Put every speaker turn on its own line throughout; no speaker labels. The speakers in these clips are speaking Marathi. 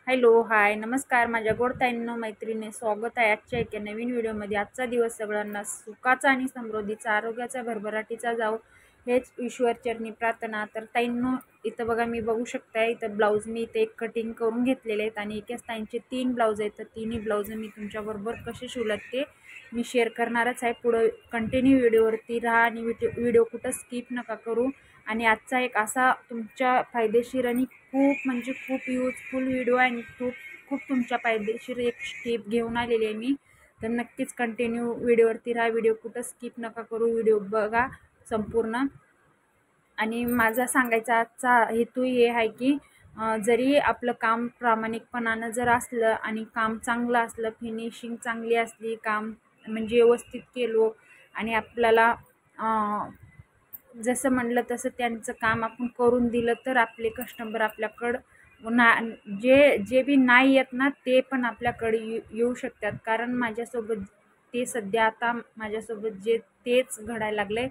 हॅलो, हाय, नमस्कार माझ्या गोड ताईंनो, मैत्रिणी, स्वागत आहे आजच्या एका नवीन व्हिडिओमध्ये. आजचा दिवस सगळ्यांना सुखाचा आणि समृद्धीचा, आरोग्याचा, भरभराटीचा जाऊ हेच ईश्वरचरणी प्रार्थना. तर ताईंनो, इथं बघा, मी बघू शकताय, इथं ब्लाऊज मी इथे एक कटिंग करून घेतलेले आहेत आणि एकाच ताईंचे 3 ब्लाऊज आहेत. तर तिन्ही ब्लाऊज मी तुमच्याबरोबर कसे शिवलात ते मी शेअर करणारच आहे. पुढं कंटिन्यू व्हिडिओवरती राहा आणि व्हिडिओ कुठं स्किप नका करू. आणि आजचा एक असा तुमच्या फायदेशीर आणि खूप म्हणजे खूप यूजफुल व्हिडिओ आहे आणि खूप खूप तुमच्या फायदेशीर एक टिप घेऊन आलेली आहे मी. तर नक्कीच कंटिन्यू व्हिडिओवरती राहा, व्हिडिओ कुठं स्किप नका करू, व्हिडिओ बघा संपूर्ण. आणि माझा सांगायचा आजचा हेतू हे आहे की जरी आपलं काम प्रामाणिकपणानं जर असलं आणि काम चांगलं असलं, फिनिशिंग चांगली असली, काम म्हणजे व्यवस्थित केलो आणि आपल्याला जसं म्हणलं तसं त्यांचं काम आपण करून दिलं, तर आपले कस्टमर आपल्याकडं जे जे बी नाही येत ना, ते पण आपल्याकडे येऊ शकतात. कारण माझ्यासोबत ते सध्या आता माझ्यासोबत जे तेच घडायला लागले.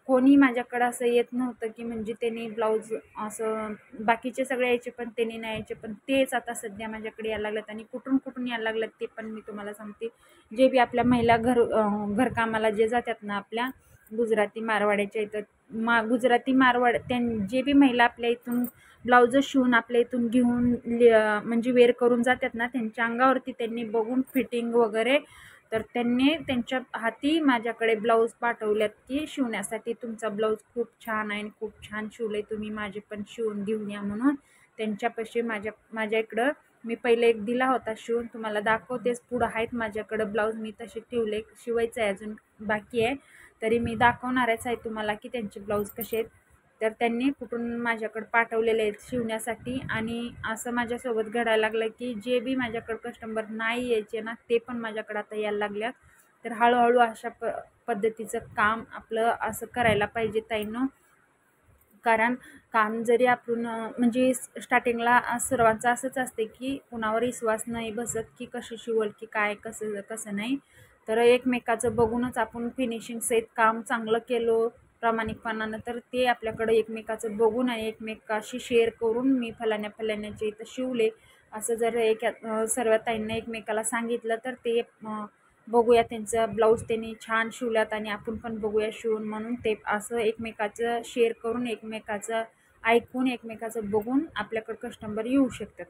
कोणी माझ्याकडं असं येत नव्हतं की म्हणजे त्यांनी ब्लाऊज असं बाकीचे सगळे यायचे पण त्यांनी नाही यायचे, पण तेच आता सध्या माझ्याकडे यायला लागलेत. आणि कुठून कुठून यायला लागलेत ते पण मी तुम्हाला सांगते. जे बी आपल्या महिला घरकामाला जे जातात ना, आपल्या गुजराती मारवाड्याच्या इथं, गुजराती मारवाड जे बी महिला आपल्या इथून ब्लाऊज शिवून आपल्या इथून घेऊन म्हणजे वेअर करून जातात ना, त्यांच्या अंगावरती त्यांनी बघून फिटिंग वगैरे, तर त्यांनी त्यांच्या हाती माझ्याकडे ब्लाऊज पाठवल्यात की शिवण्यासाठी, तुमचा ब्लाऊज खूप छान आहे आणि खूप छान शिवले, तुम्ही माझे पण शिवून घेऊन या म्हणून. त्यांच्यापाशी माझ्या इकडं मी पहिले एक दिला होता शिवून, तुम्हाला दाखवतेच. पुढं आहेत माझ्याकडं ब्लाऊज, मी तसे ठेवले, शिवायचं आहे अजून बाकी आहे. तरी मी दाखवणारच आहे तुम्हाला की त्यांचे ब्लाऊज कसे आहेत. तर त्यांनी कुठून माझ्याकडे पाठवलेले आहेत शिवण्यासाठी. आणि असं माझ्यासोबत घडायला लागलं की जे बी माझ्याकडे कस्टमर नाही यायचे ना, ते पण माझ्याकडे आता यायला लागल्यात. तर हळूहळू अशा पद्धतीचं काम आपलं असं करायला पाहिजे ताईंनो. कारण काम जरी आपण म्हणजे स्टार्टिंगला सर्वांचं असंच असते की कुणावर विश्वास नाही बसत की कशी शिवल की काय, कसं कसं नाही. तर एकमेकाचं बघूनच आपण फिनिशिंग सहित काम चांगलं केलो प्रामाणिकपणानं, तर ते आपल्याकडं एकमेकाचं बघून आणि एकमेकाशी शेअर करून मी फलाण्याचे इथं शिवले असं जर सर्व ताईंना एकमेकाला सांगितलं, तर ते बघूया त्यांचा ब्लाऊज त्यांनी छान शिवल्यात आणि आपण पण बघूया शिवून, म्हणून ते असं एकमेकाचं शेअर करून, एकमेकाचं ऐकून, एकमेकाचं बघून आपल्याकडं कस्टमर येऊ शकतात.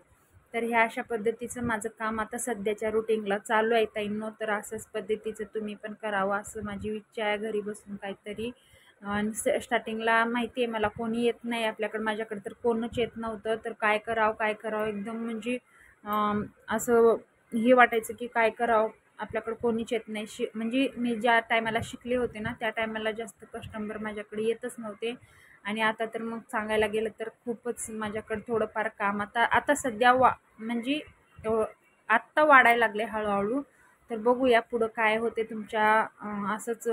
तर ह्या अशा पद्धतीचं माझं काम आता सध्याच्या रुटीनला चालू आहे ताईंनो. तर असंच पद्धतीचं तुम्ही पण करावं असं माझी इच्छा आहे, घरी बसून काहीतरी. आणि स्टार्टिंगला माहिती आहे मला कोणी येत नाही आपल्याकडं, माझ्याकडे तर कोणच येत नव्हतं. तर काय करावं एकदम म्हणजे असं हे वाटायचं की काय करावं, आपल्याकडं कोणीच येत नाही. म्हणजे मी ज्या टायमाला शिकले होते ना, त्या टायमाला जास्त कस्टमर माझ्याकडे येतच नव्हते. आणि आता तर मग सांगायला गेलं तर खूपच माझ्याकडं थोडंफार काम आता आता सध्या म्हणजे आत्ता वाढायला लागले हळूहळू. तर बघूया पुढं काय होते. तुमच्या असंच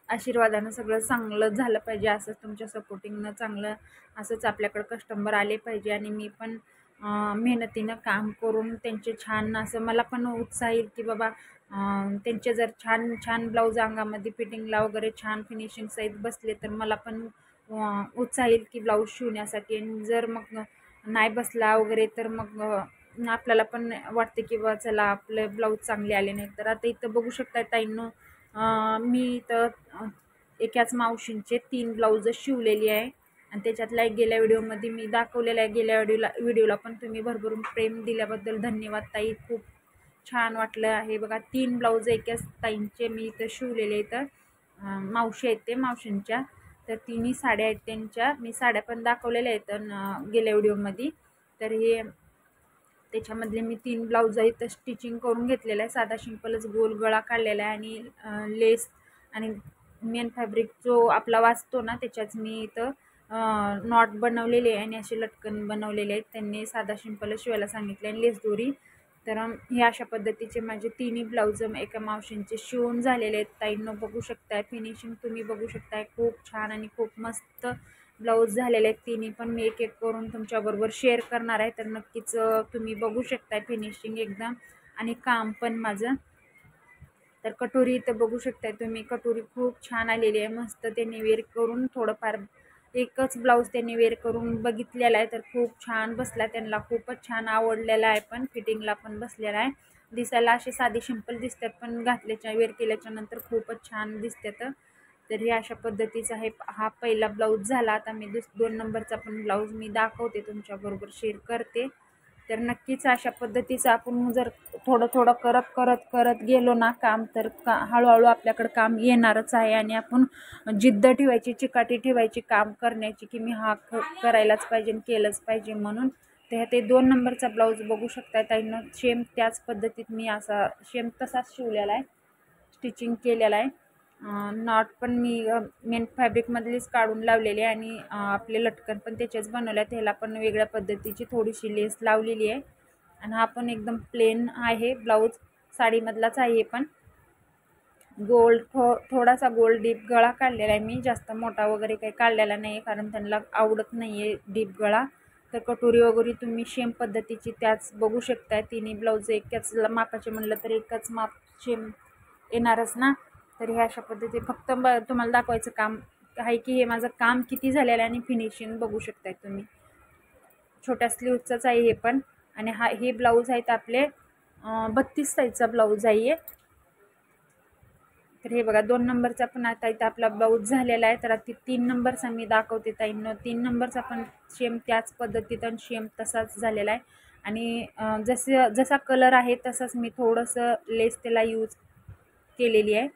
आशीर्वादानं सगळं चांगलं झालं पाहिजे, असंच तुमच्या सपोर्टिंगनं चांगलं असंच आपल्याकडं कस्टमर आले पाहिजे. आणि मी पण मेहनतीनं काम करून त्यांचे छान असं मला पण उत्साह येईल की बाबा त्यांचे जर छान छान ब्लाऊज अंगामध्ये फिटिंगला वगैरे छान फिनिशिंग सहित बसले, तर मला पण उत्साह येईल की ब्लाऊज शिवण्यासाठी. आणि जर मग नाही बसला वगैरे, तर मग आपल्याला पण वाटते की बा चला आपले ब्लाऊज चांगले आले नाही. तर आता इथं बघू शकता ताईंनो, मी इथं एकाच मावशींचे 3 ब्लाऊज शिवलेली आहे. आणि त्याच्यातला एक गेल्या व्हिडिओमध्ये मी दाखवलेला आहे. गेल्या व्हिडिओला पण तुम्ही भरभरून प्रेम दिल्याबद्दल धन्यवाद ताई, खूप छान वाटलं आहे. बघा 3 ब्लाऊज एकाच ताईंचे मी इथं शिवलेले. इथं मावशी आहेत ते मावशींच्या, तर तिन्ही साड्या आहेत त्यांच्या, मी साड्या पण दाखवलेल्या आहेत गेल्या व्हिडिओमध्ये. तर हे त्याच्यामधले मी 3 ब्लाऊज इथं स्टिचिंग करून घेतलेलं आहे. साधा सिंपलच गोल गळा काढलेला आहे आणि लेस आणि मेन फॅब्रिक जो आपला वाचतो ना, त्याच्याच मी इथं नॉट बनवलेले आहे आणि असे लटकन बनवलेले आहेत. त्यांनी साधा सिंपलच शिवायला सांगितले आणि लेस दोरी. तर हे अशा पद्धतीचे माझे तिन्ही ब्लाऊज एका मावशींचे शिवून झालेले आहेत ताईंनो. बघू शकताय फिनिशिंग, तुम्ही बघू शकताय, खूप छान आणि खूप मस्त ब्लाऊज झालेले आहेत तिन्ही पण. मी एक एक करून तुमच्याबरोबर शेअर करणार आहे, तर नक्कीच तुम्ही बघू शकताय फिनिशिंग एकदम आणि काम पण माझं. तर कटोरी इथं बघू शकताय तुम्ही, कटोरी खूप छान आलेली आहे, मस्त त्यांनी वेअर करून थोडंफार एकच ब्लाऊज त्यांनी वेअर करून बघितलेला आहे, तर खूप छान बसला, त्यांना खूपच छान आवडलेला आहे, पण फिटिंगला पण बसलेला आहे. दिसायला असे साधे सिंपल दिसतात, पण घातल्याच्या वेअर केल्याच्या नंतर खूपच छान दिसतात. तर हे अशा पद्धतीचा हा पहिला ब्लाऊज झाला. आता मी 2 नंबरचा पण ब्लाऊज मी दाखवते, तुमच्याबरोबर शेअर करते. तर नक्कीच अशा पद्धतीचं आपण जर थोडं थोडं करत गेलो ना काम, तर हळूहळू आपल्याकडं काम येणारच आहे. आणि आपण जिद्द ठेवायची, चिकाटी ठेवायची काम करण्याची, की मी करायलाच पाहिजे, केलंच पाहिजे म्हणून. तर ते 2 नंबरचा ब्लाऊज बघू शकता ताईंनो, सेम त्याच पद्धतीत मी असा सेम तसाच शिवलेला आहे, स्टिचिंग केलेला आहे. नॉट पण मी मेन फॅब्रिकमधलीच काढून लावलेली आहे, आणि आपले लटकन पण त्याचेच बनवले आहेत. ह्याला पण वेगळ्या पद्धतीची थोडीशी लेस लावलेली आहे. आणि हा पण एकदम प्लेन आहे ब्लाऊज, साडीमधलाच आहे. हे पण गोल्ड थोडासा गोल्ड डीप गळा काढलेला आहे मी, जास्त मोठा वगैरे काही काढलेला नाही आहे, कारण त्यांना आवडत नाही आहे डीप गळा. तर कटोरी वगैरे तुम्ही सेम पद्धतीची त्याच बघू शकताय. तिन्ही ब्लाऊज एकाच मापाचे म्हणलं तर एकच माप सेम येणारच ना. तर हे अशा पद्धती फक्त तुम्हाला दाखवायचं काम आहे, की हे माझं काम किती झालेलं आहे, आणि फिनिशिंग बघू शकताय तुम्ही. छोट्या स्लीवचंच आहे हे पण. आणि हे ब्लाऊज आहेत आपले 32 साईजचा ब्लाऊज आहे. तर हे बघा 2 नंबरचा पण आता इथं आपला ब्लाऊज झालेला आहे. तर आता 3 नंबरचा मी दाखवते ताईंनो. 3 नंबरचा पण सेम त्याच पद्धतीत आणि सेम तसाच झालेला आहे. आणि जसा कलर आहे तसाच मी थोडंसं लेस त्याला यूज केलेली आहे,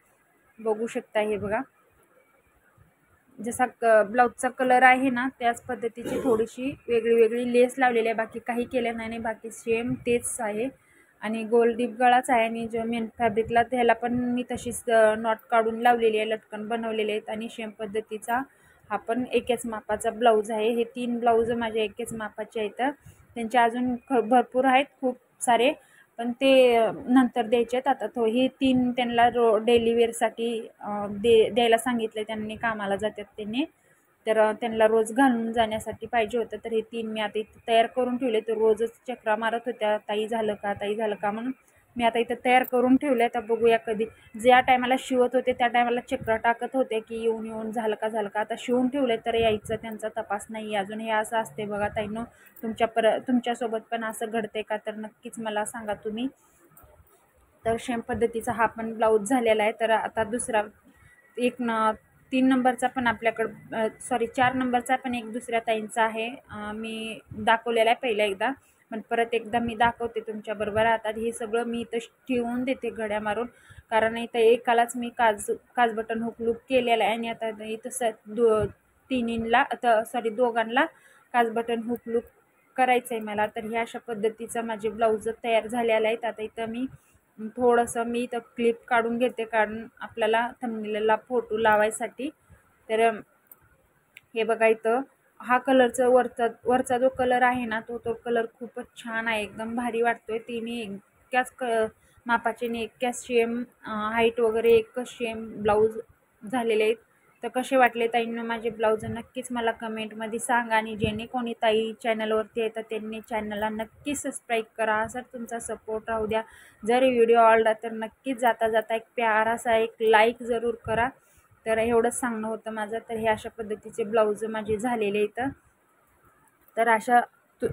बघू शकता. हे बघा जसा ब्लाऊजचा कलर आहे ना, त्याच पद्धतीची थोडीशी वेगळी लेस लावलेली आहे, बाकी काही केलं नाही. बाकी सेम तेच आहे. आणि गोल डीप गळाच आहे. आणि जो मेन फॅब्रिकला त्याला पण मी तशीच नॉट काढून लावलेली आहे, लटकन बनवलेले आहेत. आणि सेम पद्धतीचा हा पण एकाच मापाचा ब्लाऊज आहे. हे 3 ब्लाऊज माझ्या एकाच मापाचे आहेत. त्यांचे अजून भरपूर आहेत, खूप सारे, पण ते नंतर द्यायचे आहेत. आता हे 3 त्यांना डेली वेअरसाठी द्यायला सांगितले, त्यांनी कामाला जातात त्यांनी. तर त्यांना रोज घालून जाण्यासाठी पाहिजे होतं. तर हे 3 मी आता इथं तयार करून ठेवले. तर रोजच चक्रा मारत होत्या, ताई झालं का, ताई झालं का म्हणून. मी आता इथं तयार करून ठेवले. आता बघूया कधी, ज्या टायमाला शिवत होते त्या टायमाला चक्रा टाकत होते, की येऊन झालं का. आता शिवून ठेवले तर यायचं त्यांचा तपास नाही अजून. हे असं असते बघा ताईंनो, तुमच्यासोबत पण असं घडते का, तर नक्कीच मला सांगा तुम्ही. तर सेम पद्धतीचा हा पण ब्लाऊज झालेला आहे. तर आता दुसरा 3 नंबरचा पण आपल्याकडं 4 नंबरचा पण एक दुसऱ्या ताईंचा आहे. मी दाखवलेला आहे पहिला एकदा, पण परत एकदा मी दाखवते तुमच्याबरोबर. आता हे सगळं मी इथं ठेवून देते घड्या मारून, कारण इथं एकालाच मी काज बटन हुक लूक केलेला आहे. आणि आता इथं तिन्हींना दोघांना काज बटन हुक लूक करायचं आहे मला. तर ह्या अशा पद्धतीचा माझे ब्लाऊज तयार झालेला आहेत. आता इथं मी थोडंसं इथं क्लिप काढून घेते, कारण आपल्याला थंबनेलला फोटो लावायसाठी. तर हे बघा इथं हा कलरचा वरचा जो कलर आहे ना, तो कलर खूपच छान आहे, एकदम भारी वाटतोय. तिन्ही एकाच मापाचे आणि एकाच सेम हाईट वगैरे एकच सेम ब्लाऊज झालेले आहेत. तर कसे वाटले ताईंना माझे ब्लाऊज, नक्कीच मला कमेंटमध्ये सांगा. आणि जेणे कोणी ताई चॅनलवरती येतात त्यांनी चॅनलला नक्की सबस्क्राईब करा, असं तुमचा सपोर्ट राहू द्या. जर व्हिडिओ आवडला तर नक्कीच जाता एक प्यारासा एक लाईक जरूर करा. तर एवढंच सांगणं होतं माझं. तर हे अशा पद्धतीचे ब्लाऊज माझे झालेले इथं. तर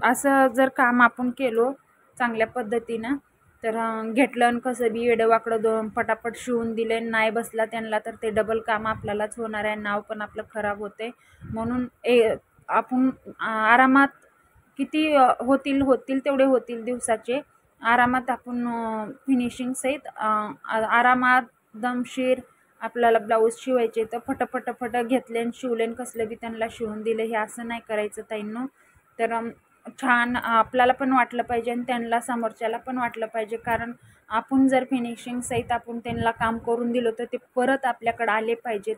असं जर काम आपण केलो चांगल्या पद्धतीनं, तर घेतलं आणि कसं बी वेडंवाकडं पटापट शिवून दिले, नाही बसला त्यांना, तर ते डबल काम आपल्यालाच होणार आहे, नाव पण आपलं खराब होते. म्हणून आपण आरामात किती होतील तेवढे होतील दिवसाचे, आरामात आपण फिनिशिंग सहित आरामात दमशीर आपल्याला ब्लाऊज शिवायचे. तर फट घेतले आणि शिवले आणि कसलं बी त्यांना शिवून दिलं, हे असं नाही करायचं ताईंनो. तर छान आपल्याला पण वाटलं पाहिजे आणि त्यांना समोरच्याला पण वाटलं पाहिजे, कारण आपण जर फिनिशिंग सहित आपण त्यांना काम करून दिलं तर ते परत आपल्याकडे आले पाहिजेत,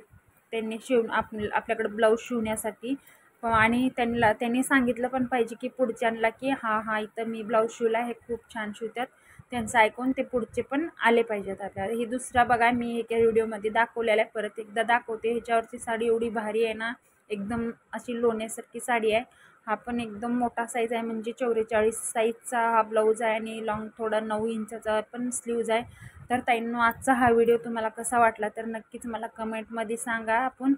त्यांनी आपल्याकडे ब्लाऊज शिवण्यासाठी. आणि त्यांनी सांगितलं पण पाहिजे की पुढच्यांना, की हा इथं मी ब्लाऊज शिवला, हे खूप छान शिवतात, त्यांचं ऐकून ते पुढचे पण आले पाहिजेत आपल्याला. ही दुसरा बघा मी एका व्हिडिओमध्ये दाखवलेला आहे, परत एकदा दाखवते. ह्याच्यावरची साडी एवढी भारी आहे ना, एकदम अशी लोण्यासारखी साडी आहे. हा पण एकदम मोठा साईज आहे, म्हणजे 44 साईजचा हा ब्लाऊज आहे. आणि लॉंग थोडा 9 इंचाचा पण स्लीव्ज आहे. तर ताईंनो आजचा हा व्हिडिओ तुम्हाला कसा वाटला तर नक्कीच मला कमेंटमध्ये सांगा. आपण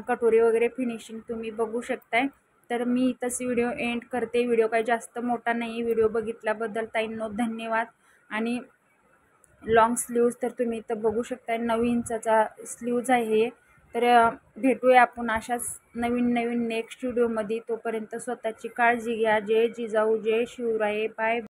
कटोरी वगैरे फिनिशिंग तुम्ही बघू शकताय. तर मी इथंच व्हिडिओ एंड करते. व्हिडिओ काही जास्त मोठा नाही. व्हिडिओ बघितल्याबद्दल ताईंनो धन्यवाद. आणि लॉंग स्लीव्ज तर तुम्ही इथं बघू शकताय, 9 इंचाचा स्लीव्ज आहे हे. तर भेटूया आपण अशाच नवीन नवीन नेक्स्ट व्हिडिओमध्ये. तोपर्यंत स्वतःची काळजी घ्या. जय जिजाऊ, जय शिवराय. बाय.